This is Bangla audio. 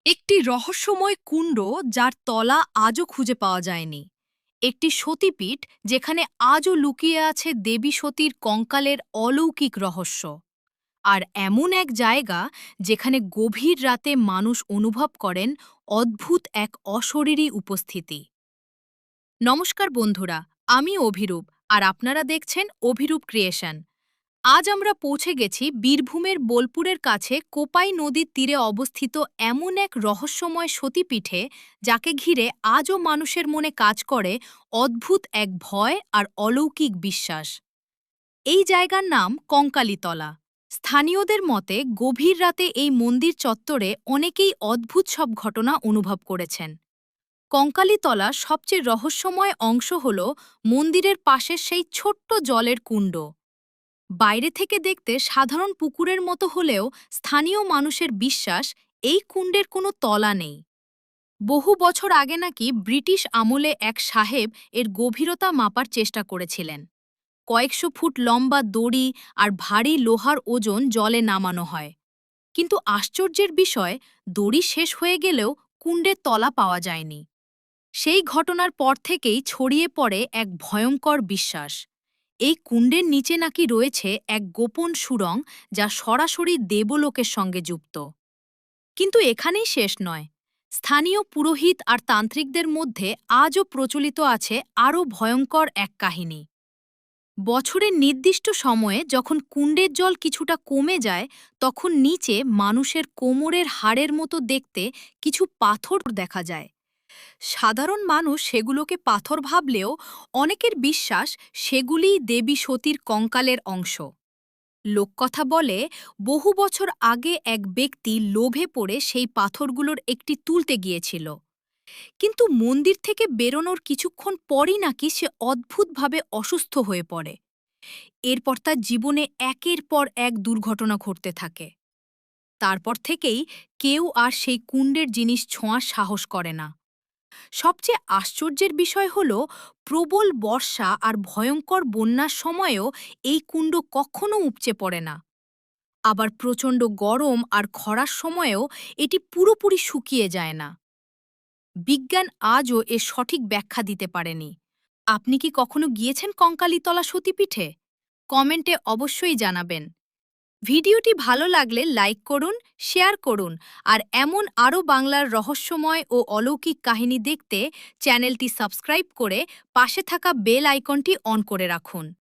একটি রহস্যময় কুণ্ড যার তলা আজও খুঁজে পাওয়া যায়নি। একটি সতীপীঠ যেখানে আজও লুকিয়ে আছে দেবী সতীর কঙ্কালের অলৌকিক রহস্য। আর এমন এক জায়গা যেখানে গভীর রাতে মানুষ অনুভব করেন অদ্ভুত এক অশরীরী উপস্থিতি। নমস্কার বন্ধুরা, আমি অভিরূপ আর আপনারা দেখছেন অভিরূপ ক্রিয়েশন। আজ আমরা পৌঁছে গেছি বীরভূমের বোলপুরের কাছে কোপাই নদীর তীরে অবস্থিত এমন এক রহস্যময় সতীপীঠে, যাকে ঘিরে আজও মানুষের মনে কাজ করে অদ্ভুত এক ভয় আর অলৌকিক বিশ্বাস। এই জায়গার নাম কঙ্কালীতলা। স্থানীয়দের মতে গভীর রাতে এই মন্দির চত্বরে অনেকেই অদ্ভুত সব ঘটনা অনুভব করেছেন। কঙ্কালীতলা সবচেয়ে রহস্যময় অংশ হল মন্দিরের পাশের সেই ছোট্ট জলের কুণ্ড। বাইরে থেকে দেখতে সাধারণ পুকুরের মতো হলেও স্থানীয় মানুষের বিশ্বাস এই কুণ্ডের কোনো তলা নেই। বহু বছর আগে নাকি ব্রিটিশ আমলে এক সাহেব এর গভীরতা মাপার চেষ্টা করেছিলেন। কয়েকশো ফুট লম্বা দড়ি আর ভারী লোহার ওজন জলে নামানো হয়, কিন্তু আশ্চর্যের বিষয়, দড়ি শেষ হয়ে গেলেও কুণ্ডের তলা পাওয়া যায়নি। সেই ঘটনার পর থেকেই ছড়িয়ে পড়ে এক ভয়ঙ্কর বিশ্বাস। এই কুণ্ডের নিচে নাকি রয়েছে এক গোপন সুড়ং, যা সরাসরি দেবলোকের সঙ্গে যুক্ত। কিন্তু এখানেই শেষ নয়। স্থানীয় পুরোহিত আর তান্ত্রিকদের মধ্যে আজও প্রচলিত আছে আরও ভয়ঙ্কর এক কাহিনী। বছরের নির্দিষ্ট সময়ে যখন কুণ্ডের জল কিছুটা কমে যায়, তখন নিচে মানুষের কোমরের হাড়ের মতো দেখতে কিছু পাথর দেখা যায়। সাধারণ মানুষ সেগুলোকে পাথর ভাবলেও অনেকের বিশ্বাস সেগুলিই দেবী সতীর কঙ্কালের অংশ। লোককথা বলে, বহু বছর আগে এক ব্যক্তি লোভে পড়ে সেই পাথরগুলোর একটি তুলতে গিয়েছিল, কিন্তু মন্দির থেকে বেরোনোর কিছুক্ষণ পরই নাকি সে অদ্ভুতভাবে অসুস্থ হয়ে পড়ে। এরপর তার জীবনে একের পর এক দুর্ঘটনা ঘটতে থাকে। তারপর থেকেই কেউ আর সেই কুণ্ডের জিনিস ছোঁয়ার সাহস করে না। সবচেয়ে আশ্চর্যের বিষয় হল, প্রবল বর্ষা আর ভয়ঙ্কর বন্যার সময়েও এই কুণ্ড কখনো উপচে পড়ে না। আবার প্রচণ্ড গরম আর খরার সময়েও এটি পুরোপুরি শুকিয়ে যায় না। বিজ্ঞান আজও এর সঠিক ব্যাখ্যা দিতে পারেনি। আপনি কি কখনো গিয়েছেন কঙ্কালীতলা সতীপীঠে? কমেন্টে অবশ্যই জানাবেন। ভিডিওটি ভালো লাগলে লাইক করুন, শেয়ার করুন, আর এমন আরও বাংলার রহস্যময় ও অলৌকিক কাহিনী দেখতে চ্যানেলটি সাবস্ক্রাইব করে পাশে থাকা বেল আইকনটি অন করে রাখুন।